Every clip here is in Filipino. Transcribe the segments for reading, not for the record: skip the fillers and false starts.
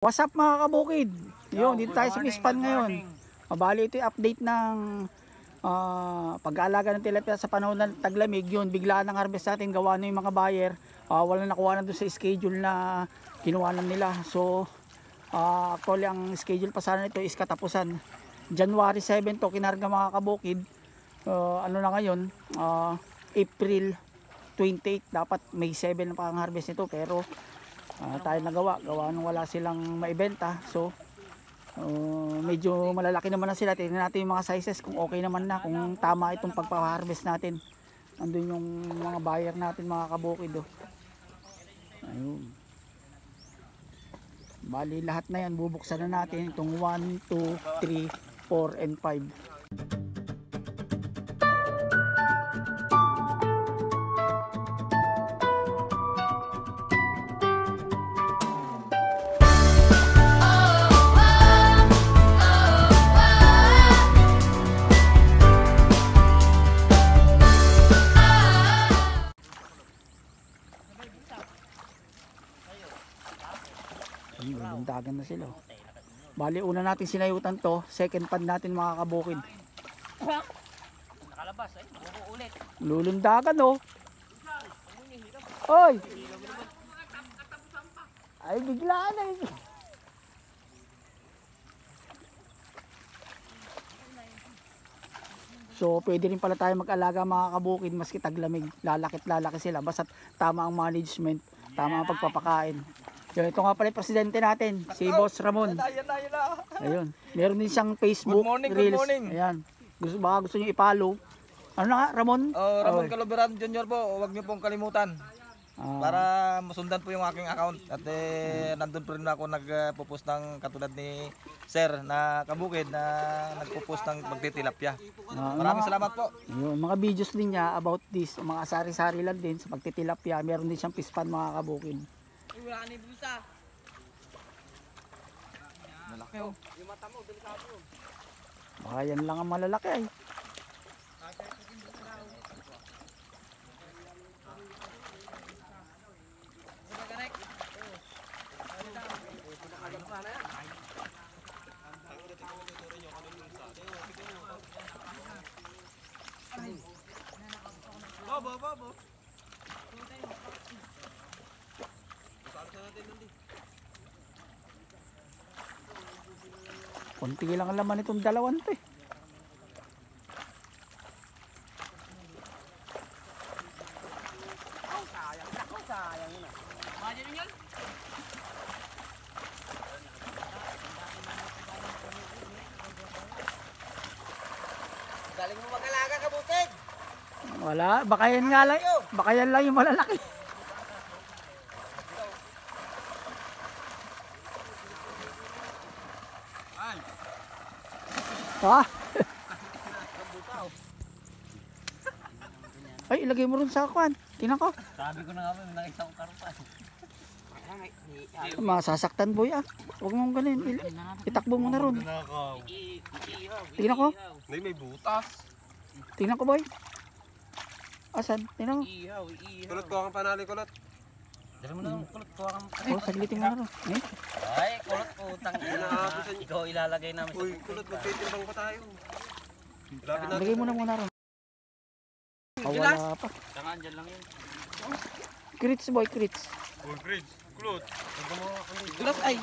What's up mga kabukid? Yun, dito tayo sa Mispan ngayon. Mabali ito yung update ng pag-aalaga ng tilapia sa panahon ng taglamig. Yun, biglaan ng harvest natin. Gawa na yung mga buyer. Wala nakuha na doon sa schedule na kinuha nila. So, actually ang schedule pa sana nito is katapusan. January 7 to kinarga mga kabukid. Ano na ngayon? April 28. Dapat May 7 na pa ang harvest nito. Pero tayo gawa nung wala silang maibenta. So medyo malalaki naman na sila. Tingnan natin yung mga sizes kung okay naman na, kung tama itong pagpa-harvest natin. Andun yung mga buyer natin mga kabukid. Ayun. Bali lahat na yan bubuksan na natin itong 1, 2, 3, 4 and 5. Dagan na sila. Bali una natin sinayutan to, second pad natin mga kabukid. Nakalabas ay uulit. Lulundagan Oy. Ay biglaan na So pwede rin pala tayo mag-alaga mga kabukid maski taglamig. Lalaki sila basta tama ang management, tama ang pagpapakain. Yun, ito nga pala yung presidente natin, si Boss Ramon. Ayun. Meron din siyang Facebook Reels. Good morning. Ayan. Gusto niyo i-follow. Ano na nga, Ramon? Ramon Caloberan Jr. po, huwag niyo pong kalimutan. Para masundan po yung aking account. At nandun po rin ako nagpo-post ng katulad ni Sir na kabukid na nagpo-post ng magtitilapia. Maraming salamat po. Yun, mga videos din niya about this, mga sari-sari lang din sa pagtitilapia. Meron din siyang pispan mga kabukid. Wala ni busa. Malaki Yung mata mo, delikado. Baka yan lang ang malalaki ay. Bobo. Kunti lang ang laman itong dalawan to eh. Sayang yun. Imagine nyo yun? Galing mo mag-alaga ka, bukid. Wala, baka yan lang yung malalaki. Ay, ilagay mo rin sa kwan. Tingnan ko. Sabi ko na nga, may nakita kong karupan. Masasaktan boy ah. Huwag mong ganun. Itakbo mo na ron. Tingnan ko. May butas. Tingnan ko boy. Asan? Tingnan mo. Kulot ko ang panali, kulot. Dali mo na ang kulot ko ang... Saglitin mo na ron. Ay, kulot ko. Ikaw ilalagay namin sa Uy, kulot, magtitimbang pa tayo. Lagay mo na muna ron. Wala pa. Tangan dyan lang yun. Krits boy, krits. Uy, Chris, kulot. Kulot ay.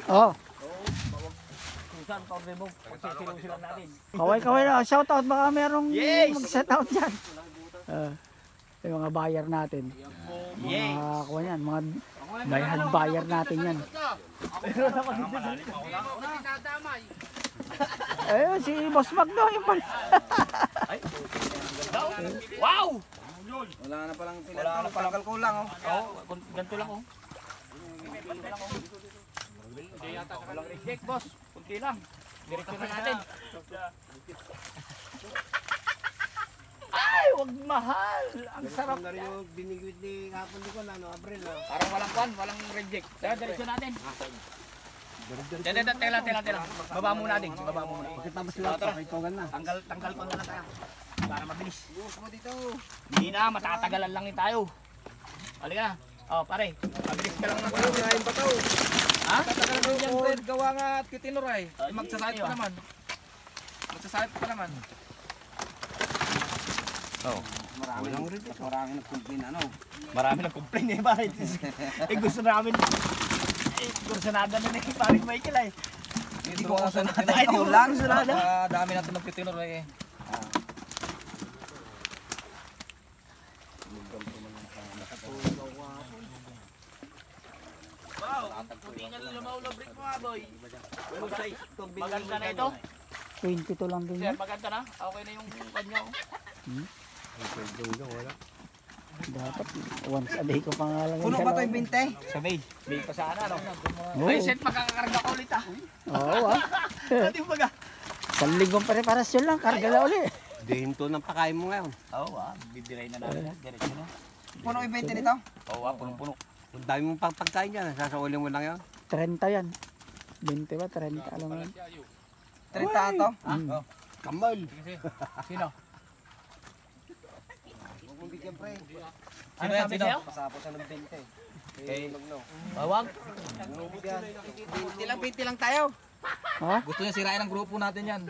Oh. Saan pa remove? Pagsisilong sila natin. Kaway na. Shout out baka merong mag-set out dyan. Yung mga buyer natin. Mga kuha yan. Mga bayad buyer natin yan. Ayun, si Boss Magno. Yung pala. Wow! Wala na palang kalkulang, Ganito lang Hindi yata walang reject, boss. Kunti lang. Direksyon na natin. Ay, wag mahal. Ang sarap. na rin yung binigwit ni hapon ko na, April. Parang walang reject. Direksyon natin. Tela. Baba muna din. Baba muna. Bakit tapos lang ito? Itogan na. Tanggal ko na lang tayo. Para mabilis. Buhos mo dito. Hindi na, matatagalan lang tayo. Halika na. Oh, pare. Mabilis ka lang ng Ano, kain pa tao. Ha? Tatagalan mo yan, Fred. Gawa nga at kitinuray. Ay, Magsasayat iyo, pa naman. Magsasayat pa naman. Oh. Walang rin dito. Marami nag-complain ano. Marami nag-complain eh, pare. Gusto namin. Kursanada na eh, pare Michael ay. Hindi ko kasi Ay, di ko lang kursanada. Dami natin nagkitinuray eh. Tingnan lumaw na break mo nga, boy. Maganda na ito. 22 lang din Sir, yan. maganda na. Okay na yung kanya. Dapat once a day ko pa nga lang. Puno ba ito yung 20? Sa May. May pa sana, no? Oo. Ay, set, magkakakarga ko ulit ah. Oo ah. Pwede mo baga. Isang linggong preparasyon lang, karga na uli. Dihinto ng pakain mo ngayon. Oo ah, bibiray na namin. Diretso na. Puno yung 20 nito? Oo ah, punong-puno. Kung dami mong pagkain dyan, sasaulin mo lang yun. 30 yan. 20 ba? 30 alam mo yan. 30 to? Mm. Kamal! Sino? Ano Ano sabi sa'yo? Pasapo sa ng 20. Okay. Bawag. 20 lang tayo. Ha? Gusto niya sirain ang grupo natin yan.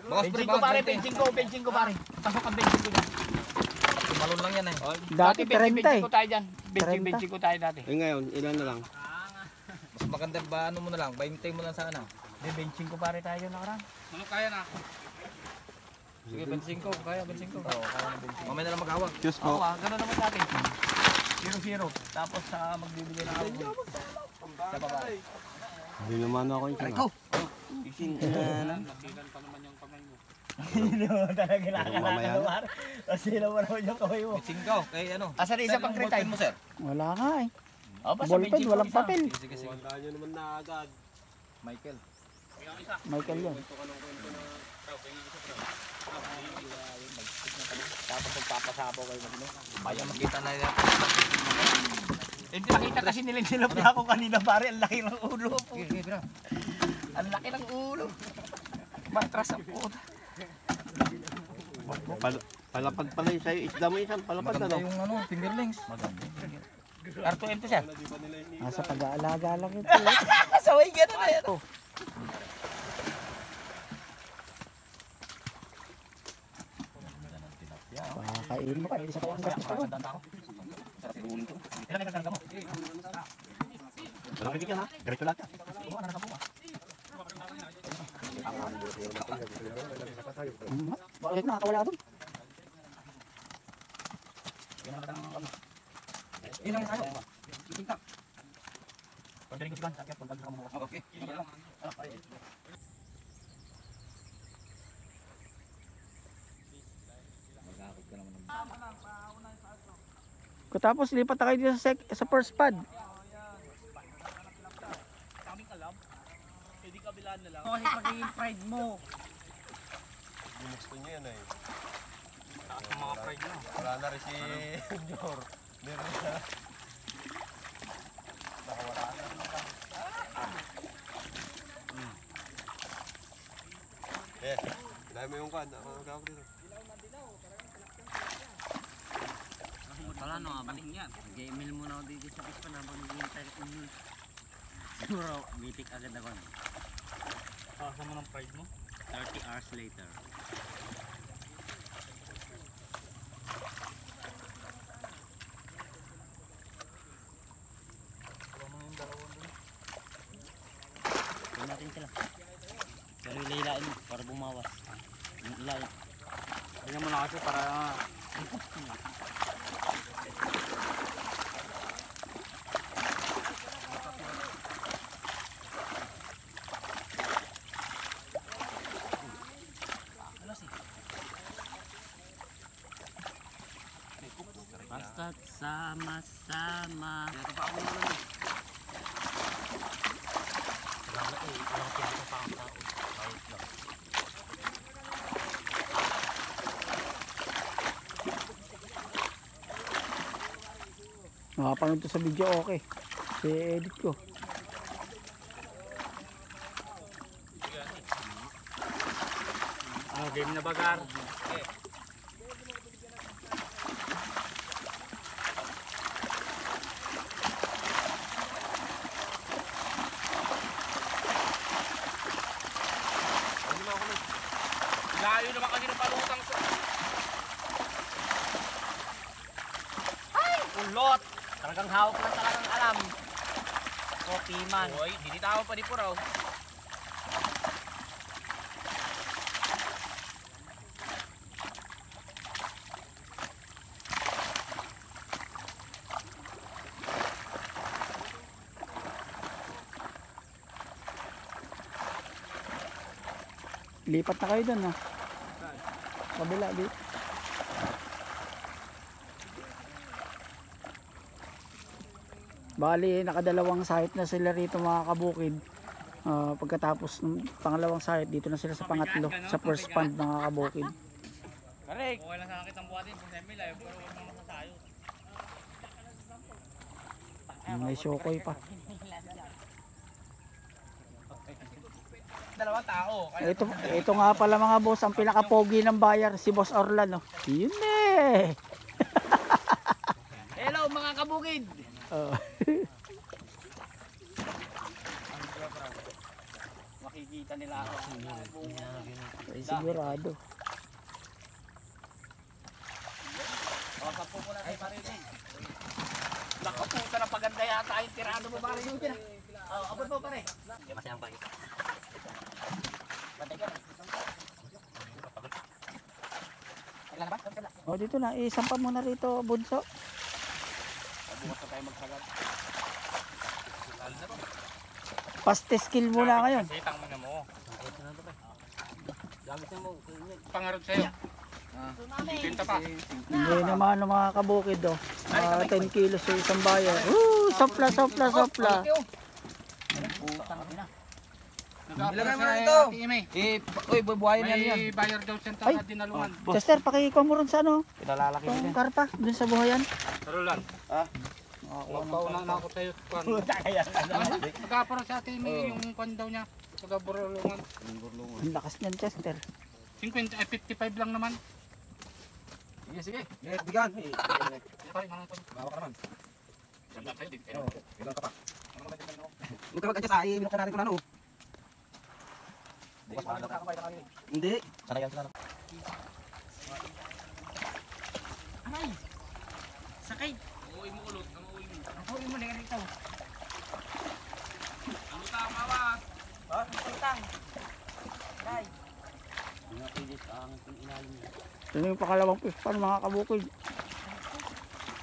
Bawas pre, Benching ko pare, bawas 20. benching ko pare. Pasok ang benching ko dyan. Tumalon lang yan eh. Dati 30 benching eh. ko tayo dyan. 30. Benching ko tayo dati. Eh ngayon, ilan na lang? Mas maganda ba ano mo na lang, 20 mo lang sana. Benching ko pare tayo dyan nakaraan. Ano kaya na? Sige, 25 kaya 25. Oo, kaya na 25. Mamaya na lang maghawak. Diyos Oo ko. ah, gano'n naman natin. 0-0. Tapos magbibigay ng album. Sa baba. Hindi naman ako yung Ikaw. Hindi mo talaga Mamaya na. nakakalaman. Kasi naman naman yung kamay mo. 25 kay ano? Asan isa pang Ballpen kritay? mo sir. Wala nga eh. Oh, basta Ballpen, benching ko walang isa. papel. Sige, sige. Michael. Michael yun. Tapos magpapasapo kayo mag Kaya makita na yan. Hindi nakita kasi nilap na ako kanina pare. Ang laki ng ulo po. Sige, bro. Ang laki ng ulo. Matras ang puta. Palapad pala yung sa'yo. Isda mo isang palapad Maganda ano? yung ano, fingerlings. Maganda. R2M to siya. Nasa pag-aalaga lang ito eh. Saway gano'n na yan. Oh. Pakain mo ka. Isa pa yung gastos ko. Ilan ang karga mo? Walang bibigyan ha? Diretso lahat yan. Bakit nakakawala doon? Ilang tayo? Pagdating ko si Van, sakit. Pagdating ko mo. Okay. Tapos lipat na kayo dito sa first pad. Kasi pagiging pride mo. Wala na rin si Jor. Meron na. Dahil mo yung kan. Ako nagkakap dito. Wala no, balik yan. G-email mo na ako dito sa pispan habang naghihintay ko yun. Siguro, mitik agad ako. Kasama ng pride mo? 30 hours later. Huwag natin sila. Pero ilayin mo para bumawas. Yung ilayin. Tingnan mo na kasi para Basta't sama-sama. Makapanood to sa video, okay. I-edit ko. game na bagar. Lot. Talagang hawak lang talagang alam. Kopi man. Oy, hindi tao pa di po raw. Lipat na kayo dun ha. Kabila, di. Bali, nakadalawang site na sila rito mga kabukid. Pagkatapos ng pangalawang site, dito na sila sa pangatlo, sa first pond mga kabukid. Correct. Okay lang sa akin ang buhatin kung semi live pero huwag naman masasayo. May shokoy pa. Dalawang tao. Ito nga pala mga boss, ang pinaka-pogi ng bayar, si Boss Orlan. Oh. Yun eh. Hello mga kabukid. Oh. Makikita nila ako. Ay, sigurado. O, sampu muna tayo parinig. Naku, puta na paganda yata yung tirado mo pare yun dyan. Abot mo pare. Hindi masayang pa. Oh, dito na, isampa mo na rito, bunso. Bukas na tayo magsagat. Paste skill muna ngayon. Sitang mo na mo. Gamit mo. Pangarap sa'yo. Benta pa. Hindi naman ang mga kabukid oh. 10 kilos sa isang bayar. Sopla, sopla, sopla. Ilagay mo na ito. Uy, bubuhayin yan yan. Bayar daw senta Ay. na dinalungan. Chester, pakikuha mo rin sa ano? Pinalalaki mo Itong karpa, dun sa buhayan. Tarulan. Magpauna na ako sa'yo. Magkapara sa atin yung kwan daw niya. Pagkaburulungan. Ang lakas niyan, Chester. 55 lang naman. Sige, sige. Bigan. Pare, mga kwan. Bawa ka naman. Ganda sa'yo din. Bigan ka pa. Huwag ka mag-adjust ha. Iminok ka natin kung ano. Bukas pa na. Hindi. Sanayan ka na. Aray! Sakay! Umuwi mo ulot. Umuwi mo. Umuwi mo na rito. Ano tama ba? Ha? Utang. Aray! Mga pilit ang inalim niya. Ito na yung pakalawang fish pan mga kabukid.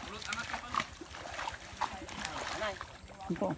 Ulot, anak ka pa. Ito.